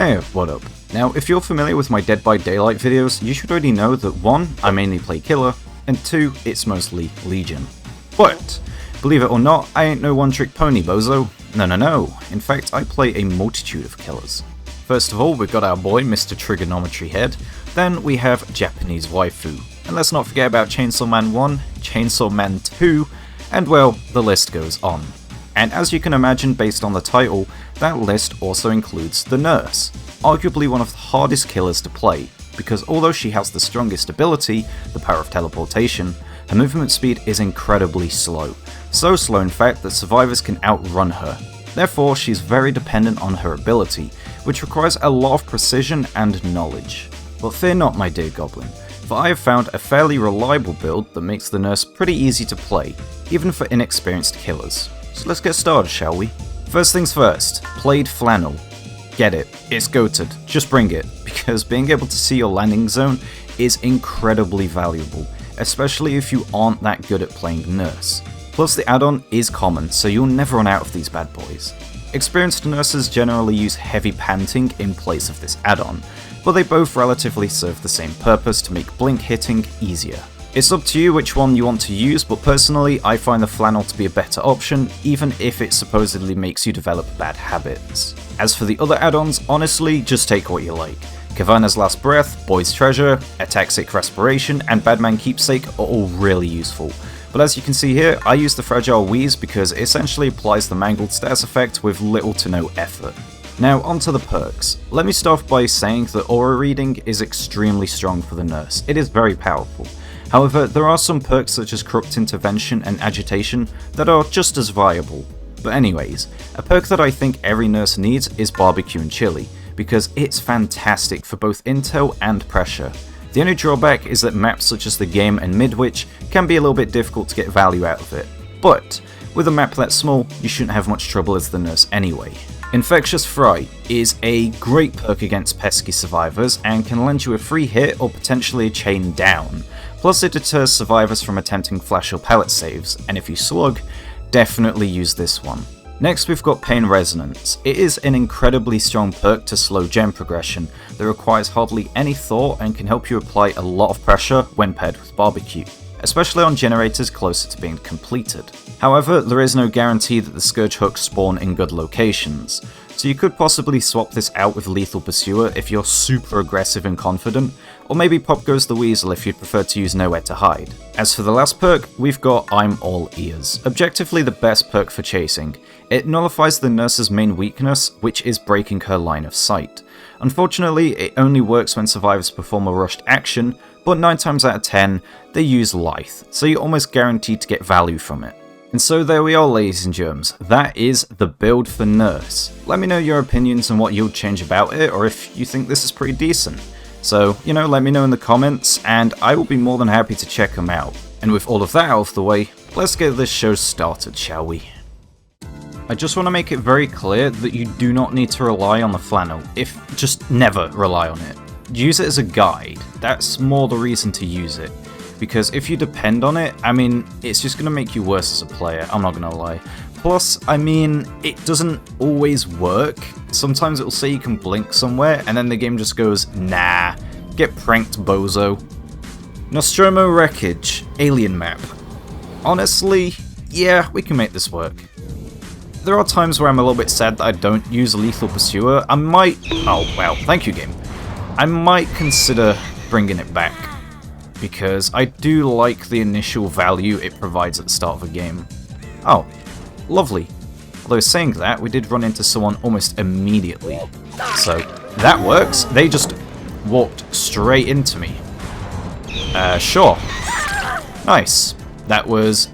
Hey, what up? Now, if you're familiar with my Dead by Daylight videos, you should already know that 1, I mainly play Killer, and 2, it's mostly Legion. But, believe it or not, I ain't no one-trick pony, bozo. No. In fact, I play a multitude of killers. First of all, we've got our boy, Mr. Trigonometry Head. Then we have Japanese Waifu. And let's not forget about Chainsaw Man 1, Chainsaw Man 2, and well, the list goes on. And as you can imagine based on the title, that list also includes the nurse, arguably one of the hardest killers to play, because although she has the strongest ability, the power of teleportation, her movement speed is incredibly slow. So slow in fact that survivors can outrun her. Therefore, she's very dependent on her ability, which requires a lot of precision and knowledge. But fear not, my dear goblin, for I have found a fairly reliable build that makes the nurse pretty easy to play, even for inexperienced killers. So let's get started, shall we? First things first, plaid flannel. Get it, it's goated, just bring it, because being able to see your landing zone is incredibly valuable, especially if you aren't that good at playing nurse. Plus the add-on is common, so you'll never run out of these bad boys. Experienced nurses generally use heavy panting in place of this add-on, but they both relatively serve the same purpose to make blink hitting easier. It's up to you which one you want to use, but personally I find the flannel to be a better option, even if it supposedly makes you develop bad habits. As for the other add-ons, honestly, just take what you like. Kavana's Last Breath, Boyd's Treasure, Ataxic Respiration, and Badman Keepsake are all really useful. But as you can see here, I use the Fragile Wheeze because it essentially applies the Mangled Status effect with little to no effort. Now onto the perks. Let me start off by saying that aura reading is extremely strong for the nurse. It is very powerful. However, there are some perks such as Corrupt Intervention and Agitation that are just as viable. But anyways, a perk that I think every nurse needs is Barbecue and Chili, because it's fantastic for both intel and pressure. The only drawback is that maps such as the Game and Midwich can be a little bit difficult to get value out of it. But with a map that small, you shouldn't have much trouble as the nurse anyway. Infectious Fright is a great perk against pesky survivors and can lend you a free hit or potentially a chain down. Plus it deters survivors from attempting flash or pallet saves, and if you slug, definitely use this one. Next we've got Pain Resonance. It is an incredibly strong perk to slow gem progression that requires hardly any thought and can help you apply a lot of pressure when paired with Barbecue, especially on generators closer to being completed. However, there is no guarantee that the Scourge hooks spawn in good locations, so you could possibly swap this out with Lethal Pursuer if you're super aggressive and confident, or maybe Pop Goes the Weasel if you'd prefer to use Nowhere to Hide. As for the last perk, we've got I'm All Ears, objectively the best perk for chasing. It nullifies the nurse's main weakness, which is breaking her line of sight. Unfortunately, it only works when survivors perform a rushed action, but 9 times out of 10, they use Lithe, so you're almost guaranteed to get value from it. And so there we are, ladies and germs, that is the build for Nurse. Let me know your opinions on what you'll change about it, or if you think this is pretty decent. So, let me know in the comments, and I will be more than happy to check them out. And with all of that out of the way, let's get this show started, shall we? I just want to make it very clear that you do not need to rely on the flannel, just never rely on it. Use it as a guide, that's more the reason to use it. Because if you depend on it, it's just going to make you worse as a player, I'm not going to lie. Plus, it doesn't always work. Sometimes it will say you can blink somewhere, and then the game just goes, nah, get pranked, bozo. Nostromo Wreckage, alien map. Honestly, yeah, we can make this work. There are times where I'm a little bit sad that I don't use Lethal Pursuer. Oh wow, thank you game. I might consider bringing it back, because I do like the initial value it provides at the start of a game. Oh, lovely. Although saying that, we did run into someone almost immediately. So, that works. They just walked straight into me. Sure. Nice. That was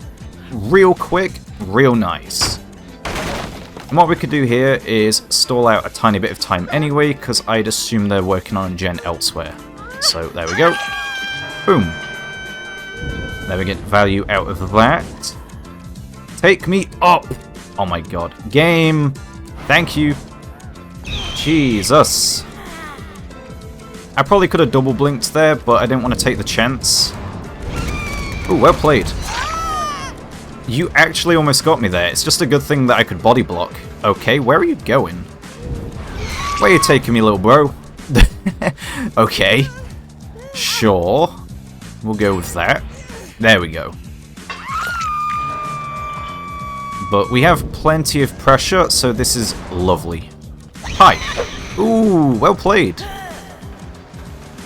real quick, real nice. And what we could do here is stall out a tiny bit of time anyway, because I'd assume they're working on a gen elsewhere. So, there we go. Boom. There we get value out of that. Take me up! Oh my god. Game! Thank you. Jesus. I probably could have double blinked there, but I didn't want to take the chance. Ooh, well played. You actually almost got me there. It's just a good thing that I could body block. Okay, where are you going? Where you taking me, little bro? Okay. Sure. We'll go with that. There we go. But we have plenty of pressure, so this is lovely. Hi. Ooh, well played.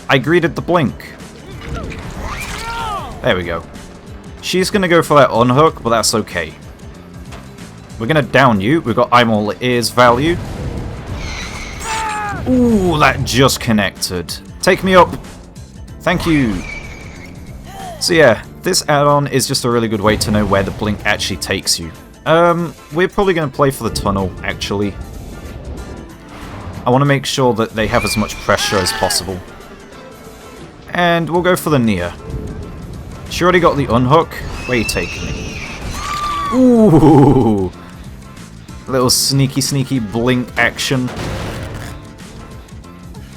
I greeted the blink. There we go. She's going to go for that unhook, but that's okay. We're going to down you. We've got I'm all ears value. Ooh, that just connected. Take me up. Thank you. So yeah, this add-on is just a really good way to know where the blink actually takes you. We're probably going to play for the tunnel, actually. I want to make sure that they have as much pressure as possible. And we'll go for the near. She already got the unhook. Where are you taking me? Ooh! Little sneaky blink action.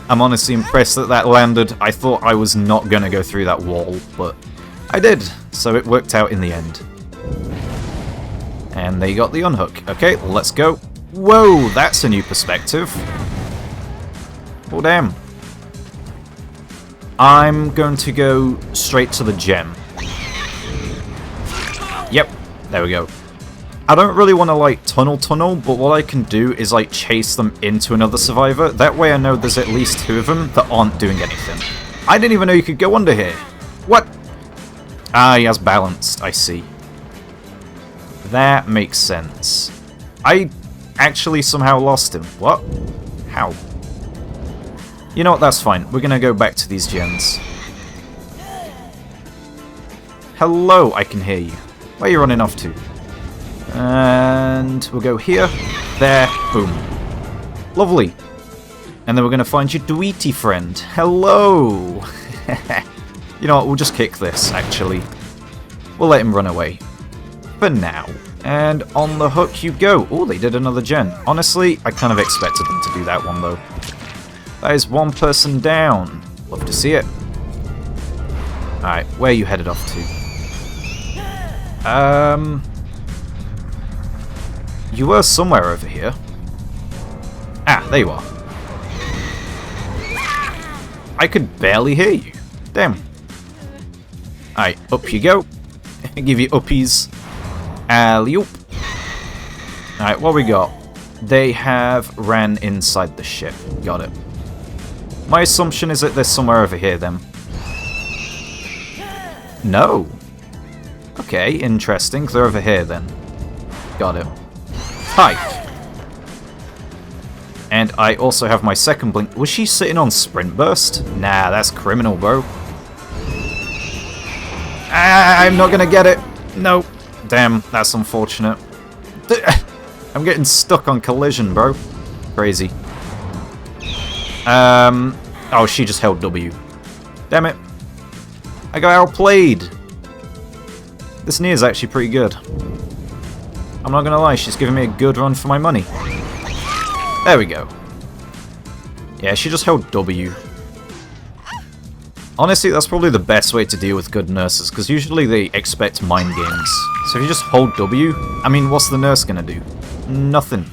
I'm honestly impressed that that landed. I thought I was not going to go through that wall, but I did. So it worked out in the end. And they got the unhook. Okay, let's go. Whoa, that's a new perspective. Oh, damn. I'm going to go straight to the gem. Yep, there we go. I don't really want to, like, tunnel, but what I can do is, like, chase them into another survivor. That way I know there's at least 2 of them that aren't doing anything. I didn't even know you could go under here. What? Ah, he has balanced, I see. That makes sense. I actually somehow lost him. What? How? You know what, that's fine. We're gonna go back to these gens. Hello, I can hear you. Where are you running off to? And we'll go here, there, boom. Lovely. And then we're gonna find your Dweety friend. Hello! You know what, we'll just kick this, actually. We'll let him run away. For now. And on the hook you go. Oh, they did another gen. Honestly, I kind of expected them to do that one, though. That is 1 person down. Love to see it. Alright, where are you headed off to? You were somewhere over here. Ah, there you are. I could barely hear you. Damn. Alright, up you go. Give you uppies. Alley-oop. Alright, what we got? They have ran inside the ship. Got it. My assumption is that they're somewhere over here, then. No. Okay, interesting. They're over here, then. Got it. Hi. And I also have my second blink. Was she sitting on Sprint Burst? Nah, that's criminal, bro. Ah, I'm not gonna get it. No. Damn, that's unfortunate. I'm getting stuck on collision, bro. Crazy. Oh, she just held W. Damn it. I got outplayed. This Nia's actually pretty good. I'm not gonna lie, she's giving me a good run for my money. There we go. Yeah, she just held W. Honestly, that's probably the best way to deal with good nurses, because usually they expect mind games. So if you just hold W, I mean, what's the nurse gonna do? Nothing.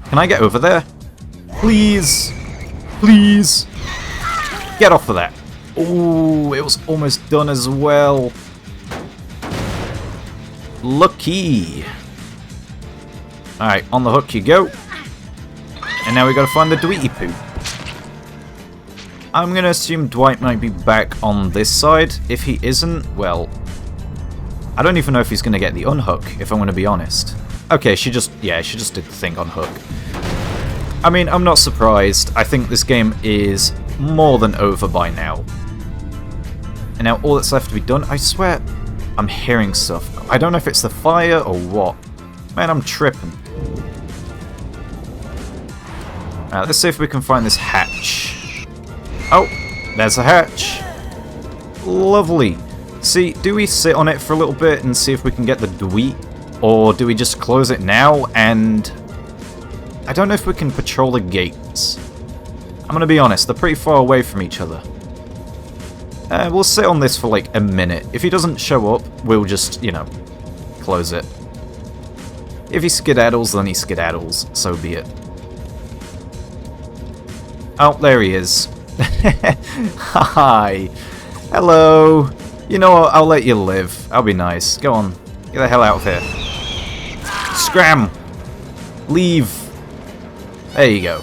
Can I get over there? Please? Please? Get off of that. Ooh, it was almost done as well. Lucky. Alright, on the hook you go. And now we gotta find the Dweety poo. I'm gonna assume Dwight might be back on this side. If he isn't, well, I don't even know if he's gonna get the unhook, if I'm gonna be honest. Okay, she just did the thing on hook. I mean, I'm not surprised. I think this game is more than over by now. And now all that's left to be done, I swear, I'm hearing stuff. I don't know if it's the fire or what. Man, I'm tripping. Let's see if we can find this hatch. Oh, there's a hatch. Lovely. See, do we sit on it for a little bit and see if we can get the Dweet? Or do we just close it now and... I don't know if we can patrol the gates. I'm gonna be honest, they're pretty far away from each other. We'll sit on this for like a minute. If he doesn't show up, we'll just, you know, close it. If he skedaddles, then he skedaddles. So be it. Oh, there he is. Hi. Hello. You know what? I'll let you live. I'll be nice. Go on. Get the hell out of here. Scram! Leave. There you go.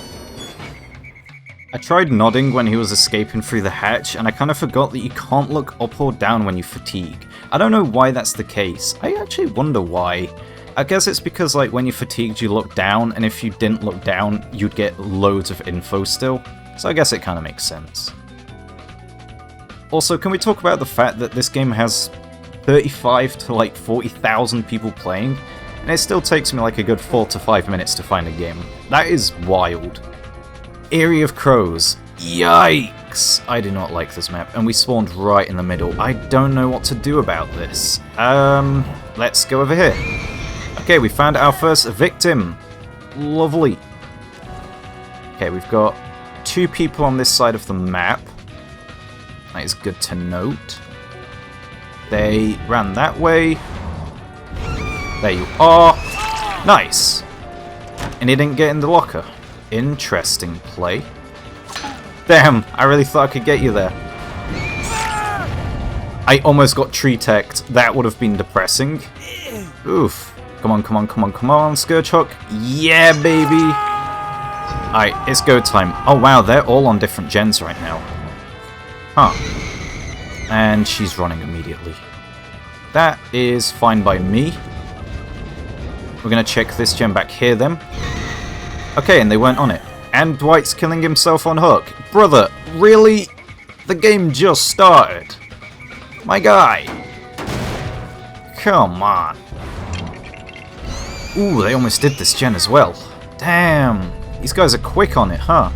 I tried nodding when he was escaping through the hatch, and I kind of forgot that you can't look up or down when you fatigue. I don't know why that's the case. I actually wonder why. I guess it's because, like, when you're fatigued you look down, and if you didn't look down you'd get loads of info still. So I guess it kind of makes sense. Also, can we talk about the fact that this game has 35 to like 40,000 people playing, and it still takes me like a good 4 to 5 minutes to find a game. That is wild. Eyrie of Crows. Yikes! I do not like this map, and we spawned right in the middle. I don't know what to do about this. Let's go over here. Okay, we found our first victim. Lovely. Okay, we've got 2 people on this side of the map. That is good to note. They ran that way. There you are. Nice. And he didn't get in the locker. Interesting play. Damn, I really thought I could get you there. I almost got tree teched. That would have been depressing. Oof. Come on, come on, come on, come on, Scourge Hook. Yeah, baby. Alright, it's go time. Oh wow, they're all on different gens right now. Huh. And she's running immediately. That is fine by me. We're gonna check this gen back here then. Okay, and they weren't on it. And Dwight's killing himself on Hook. Brother, really? The game just started. My guy. Come on. Ooh, they almost did this gen as well. Damn. These guys are quick on it, huh?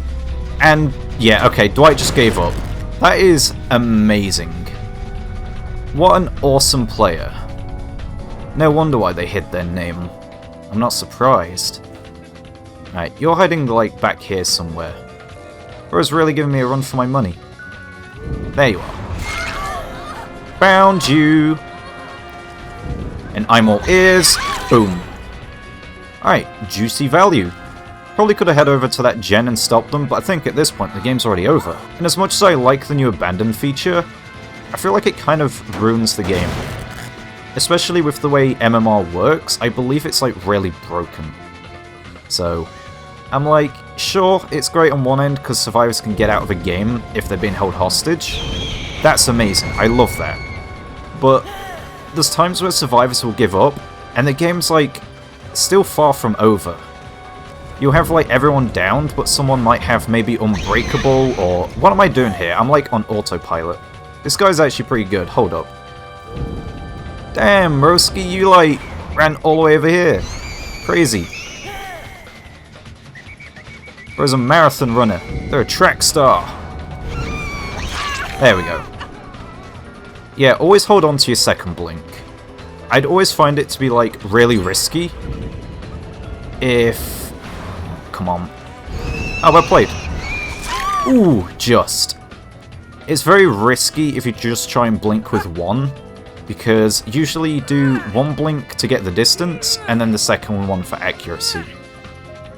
And, yeah, okay, Dwight just gave up. That is amazing. What an awesome player. No wonder why they hid their name. I'm not surprised. Right, you're hiding, like, back here somewhere. Bro's really giving me a run for my money. There you are. Found you! And I'm all ears. Boom. Alright, juicy value. Probably could have head over to that gen and stopped them, but I think at this point the game's already over. And as much as I like the new abandon feature, I feel like it kind of ruins the game. Especially with the way MMR works, I believe it's like really broken. So, I'm like, sure, it's great on one end because survivors can get out of a game if they're being held hostage. That's amazing, I love that. But there's times where survivors will give up, and the game's like, still far from over. You'll have like everyone downed, but someone might have maybe unbreakable, or what am I doing here? I'm like on autopilot. This guy's actually pretty good, hold up. Damn, Broski, you like ran all the way over here. Crazy. Bro's a marathon runner. They're a track star. There we go. Yeah, always hold on to your second blink. I'd always find it to be like really risky if... Come on. Oh, well played. Ooh, just. It's very risky if you just try and blink with one, because usually you do one blink to get the distance, and then the second one for accuracy.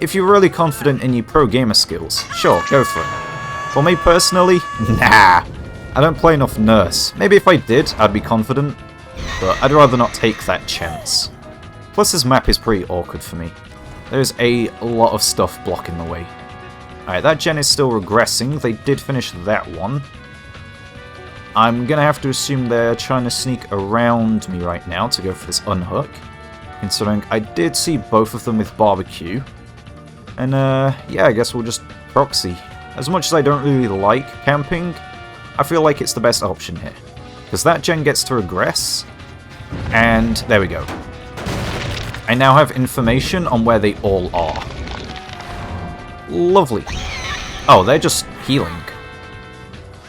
If you're really confident in your pro gamer skills, sure, go for it. For me personally, nah. I don't play enough Nurse. Maybe if I did, I'd be confident, but I'd rather not take that chance. Plus this map is pretty awkward for me. There's a lot of stuff blocking the way. Alright, that gen is still regressing. They did finish that one. I'm gonna have to assume they're trying to sneak around me right now to go for this unhook, considering I did see both of them with barbecue. And yeah, I guess we'll just proxy. As much as I don't really like camping, I feel like it's the best option here. Because that gen gets to regress, and there we go. I now have information on where they all are. Lovely. Oh, they're just healing.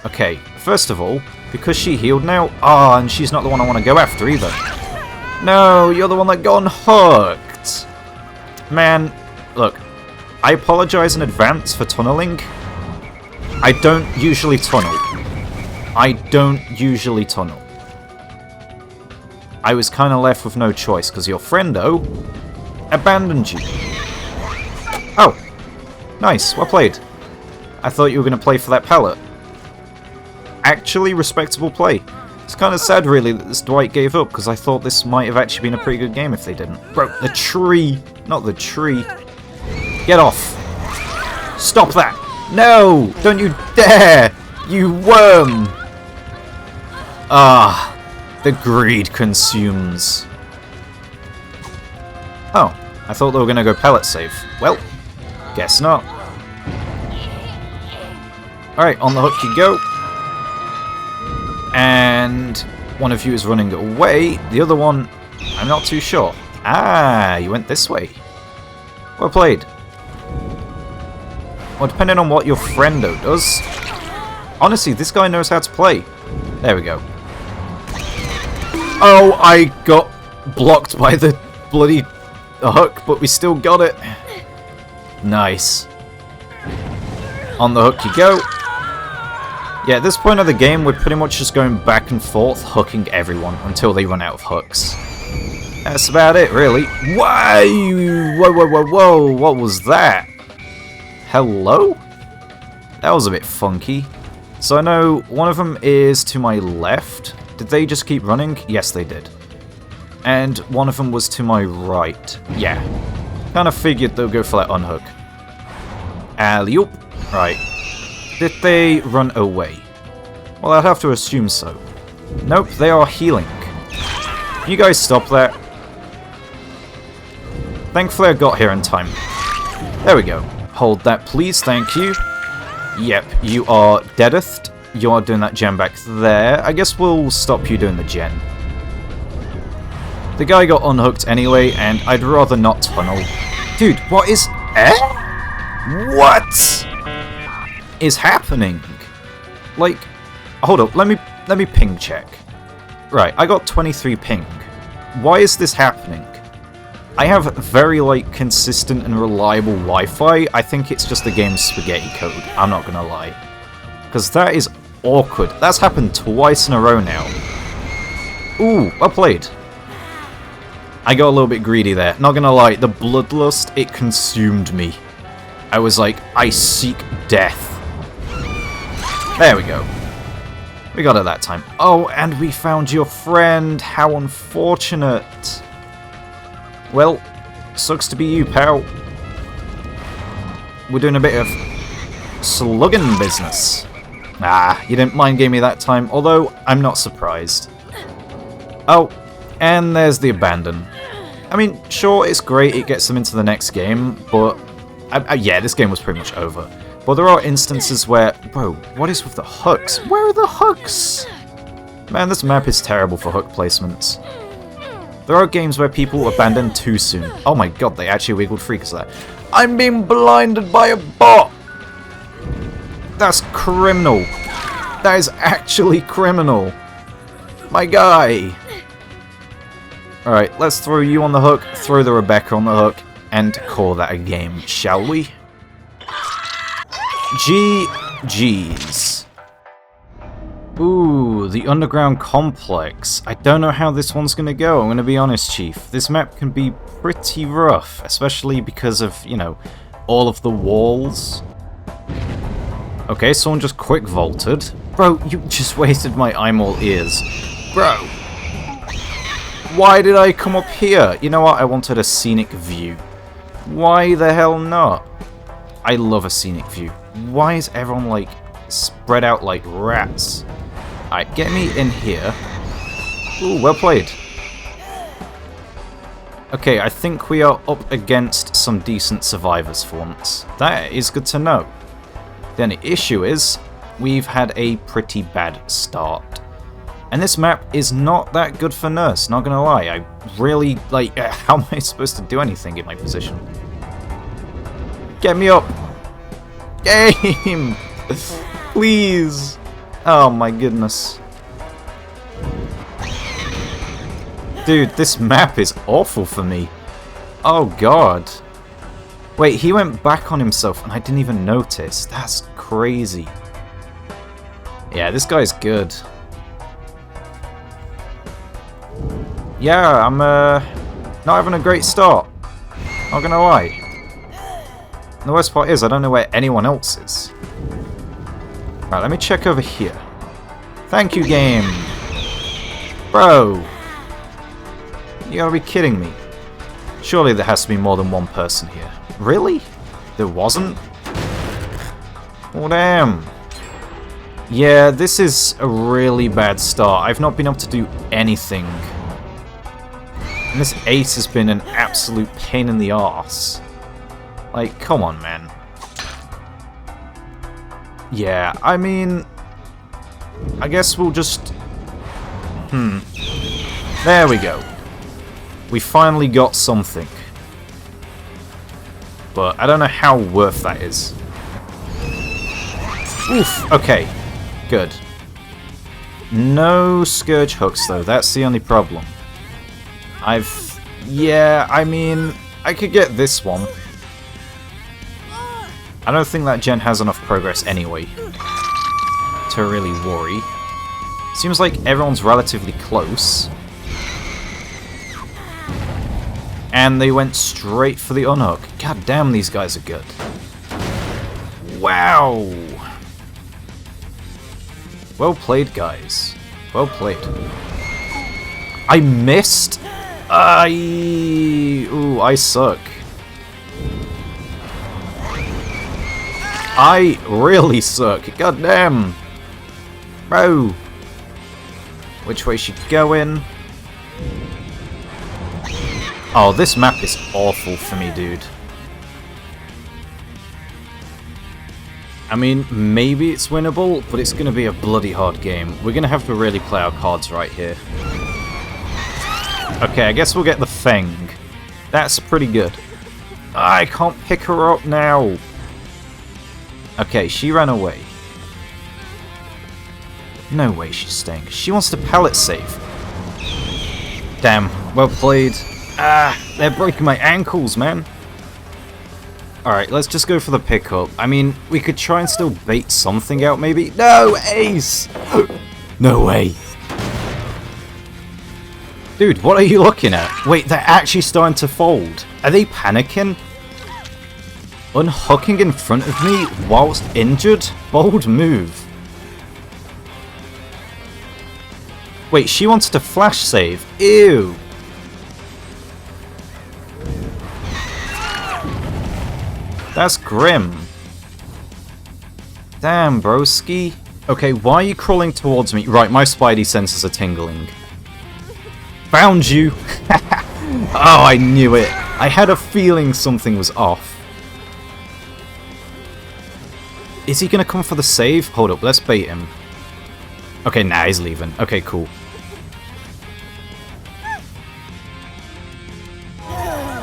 Okay, first of all, because she healed now... Ah, and she's not the one I want to go after either. No, you're the one that got unhooked. Man, look, I apologize in advance for tunneling. I don't usually tunnel. I don't usually tunnel. I was kind of left with no choice, because your friendo abandoned you. Oh, nice, well played. I thought you were going to play for that pellet. Actually, respectable play. It's kind of sad, really, that this Dwight gave up, because I thought this might have actually been a pretty good game if they didn't. Bro, the tree! Not the tree. Get off! Stop that! No! Don't you dare! You worm! Ah, the greed consumes. Oh, I thought they were going to go pellet save. Well, guess not. Alright, on the hook you go. And one of you is running away. The other one, I'm not too sure. Ah, you went this way. Well played. Well, depending on what your friendo does. Honestly, this guy knows how to play. There we go. Oh, I got blocked by the bloody hook, but we still got it. Nice. On the hook you go. Yeah, at this point of the game, we're pretty much just going back and forth, hooking everyone until they run out of hooks. That's about it, really. Whoa! Whoa, whoa, whoa, whoa! What was that? Hello? That was a bit funky. So I know one of them is to my left. Did they just keep running? Yes, they did. And one of them was to my right. Yeah. Kind of figured they'll go for that unhook. Alley-oop. Right. Did they run away? Well, I'd have to assume so. Nope, they are healing. Can you guys stop that? Thankfully I got here in time. There we go. Hold that please, thank you. Yep, you are deadeth. You are doing that gen back there. I guess we'll stop you doing the gen. The guy got unhooked anyway, and I'd rather not tunnel. Dude, what is... What is happening? Like, hold up, let me ping check. Right, I got 23 ping. Why is this happening? I have very, like, consistent and reliable Wi-Fi. I think it's just the game's spaghetti code, I'm not gonna lie. Because that is awkward. That's happened twice in a row now. Ooh, well played. I got a little bit greedy there. Not gonna lie, the bloodlust, it consumed me. I was like, I seek death. There we go. We got it that time. Oh, and we found your friend. How unfortunate. Well, sucks to be you, pal. We're doing a bit of slugging business. Ah, you didn't mind game me that time, although I'm not surprised. Oh, and there's the abandon. I mean, sure, it's great, it gets them into the next game, but... yeah, this game was pretty much over. But there are instances where... Bro, what is with the hooks? Where are the hooks? Man, this map is terrible for hook placements. There are games where people abandon too soon. Oh my god, they actually wiggled free because of that. I'm being blinded by a bot! That's criminal. That is actually criminal. My guy. Alright, let's throw you on the hook, throw the Rebecca on the hook, and call that a game, shall we? GG's. Ooh, the underground complex. I don't know how this one's gonna go, I'm gonna be honest, Chief. This map can be pretty rough, especially because of, you know, all of the walls. Okay, someone just quick vaulted. Bro, you just wasted my eyeball ears. Bro. Why did I come up here? You know what, I wanted a scenic view. Why the hell not? I love a scenic view. Why is everyone, like, spread out like rats? Alright, get me in here. Ooh, well played. Okay, I think we are up against some decent survivors for once. That is good to know. The only issue is, we've had a pretty bad start. And this map is not that good for Nurse, not gonna lie. I really, like, how am I supposed to do anything in my position? Get me up! Game! Please! Oh my goodness. Dude, this map is awful for me. Oh god. Wait, he went back on himself and I didn't even notice. That's crazy. Yeah, this guy's good. Yeah, I'm not having a great start. Not gonna lie. And the worst part is, I don't know where anyone else is. Right, let me check over here. Thank you, game. Bro. You gotta be kidding me. Surely there has to be more than one person here. Really? There wasn't? Oh, damn. Yeah, this is a really bad start. I've not been able to do anything. And this ace has been an absolute pain in the arse. Like, come on, man. Yeah, I mean... I guess we'll just... There we go. We finally got something. But I don't know how worth that is. Oof, okay. Good. No Scourge hooks, though. That's the only problem. Yeah, I mean... I could get this one. I don't think that gen has enough progress anyway to really worry. Seems like everyone's relatively close. And they went straight for the unhook. God damn, these guys are good. Wow! Well played, guys. Well played. I missed? Ooh, I suck. I really suck. God damn. Bro. Which way should go in? Oh, this map is awful for me, dude. I mean, maybe it's winnable, but it's going to be a bloody hard game. We're going to have to really play our cards right here. Okay, I guess we'll get the Feng. That's pretty good. I can't pick her up now. Okay, she ran away. No way she's staying. She wants to pallet save. Damn, well played. They're breaking my ankles, man. Alright, let's just go for the pickup. I mean, we could try and still bait something out, maybe. No, ace! No way. Dude, what are you looking at? Wait, they're actually starting to fold. Are they panicking? Unhooking in front of me whilst injured? Bold move. Wait, she wants to flash save. Ew. That's grim. Damn, broski. Okay, why are you crawling towards me? Right, my spidey senses are tingling. Found you! Oh, I knew it. I had a feeling something was off. Is he gonna come for the save? Hold up, let's bait him. Okay, nah, he's leaving. Okay, cool.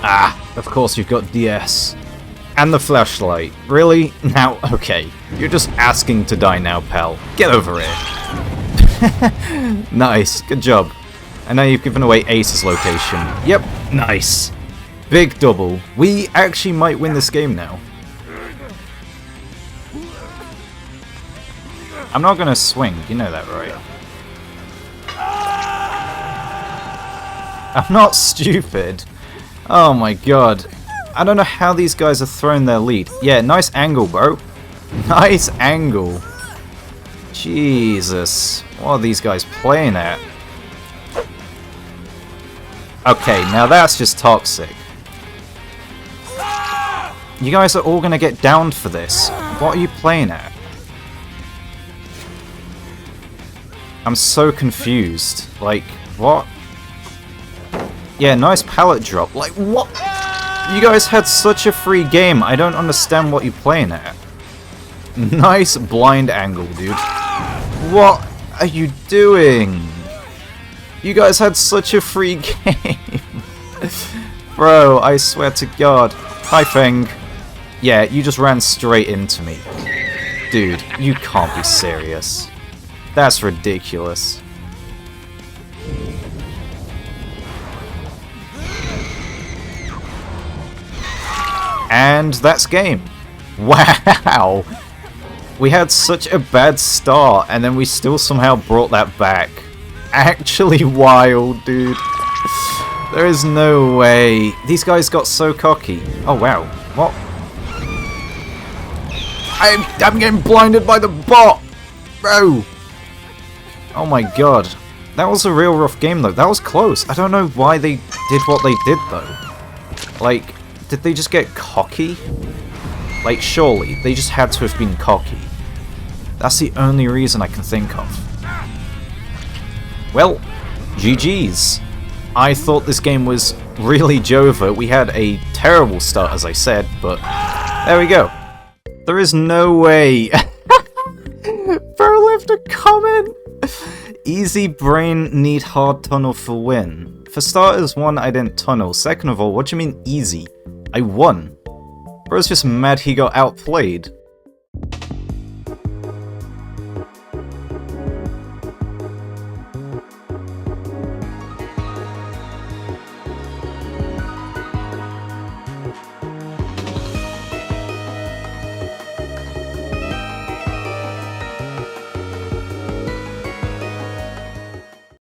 Ah, of course you've got DS. And the flashlight. Really? Now, okay. You're just asking to die now, pal. Get over it. Nice, good job. And now you've given away Ace's location. Yep, nice. Big double. We actually might win this game now. I'm not gonna swing, you know that, right? I'm not stupid. Oh my god. I don't know how these guys are throwing their lead. Yeah, nice angle, bro. Nice angle. Jesus. What are these guys playing at? Okay, now that's just toxic. You guys are all gonna get downed for this. What are you playing at? I'm so confused. Like, what? Yeah, nice pallet drop. Like, what? You guys had such a free game. I don't understand what you're playing at. Nice blind angle, dude. What are you doing? You guys had such a free game. Bro, I swear to God. Hi, Feng. Yeah, you just ran straight into me. Dude, you can't be serious. That's ridiculous. And that's game. Wow! We had such a bad start, and then we still somehow brought that back. Actually wild, dude. There is no way. These guys got so cocky. Oh, wow. What? I'm getting blinded by the bot! Bro! Oh my god. That was a real rough game though. That was close. I don't know why they did what they did though. Like, did they just get cocky? Like, surely, they just had to have been cocky. That's the only reason I can think of. Well, GG's. I thought this game was really Jova. We had a terrible start, as I said, but there we go. There is no way. Bro left a comment. Easy brain, need hard tunnel for win. For starters, one, I didn't tunnel. Second of all, what do you mean easy? I won. Bro's just mad he got outplayed.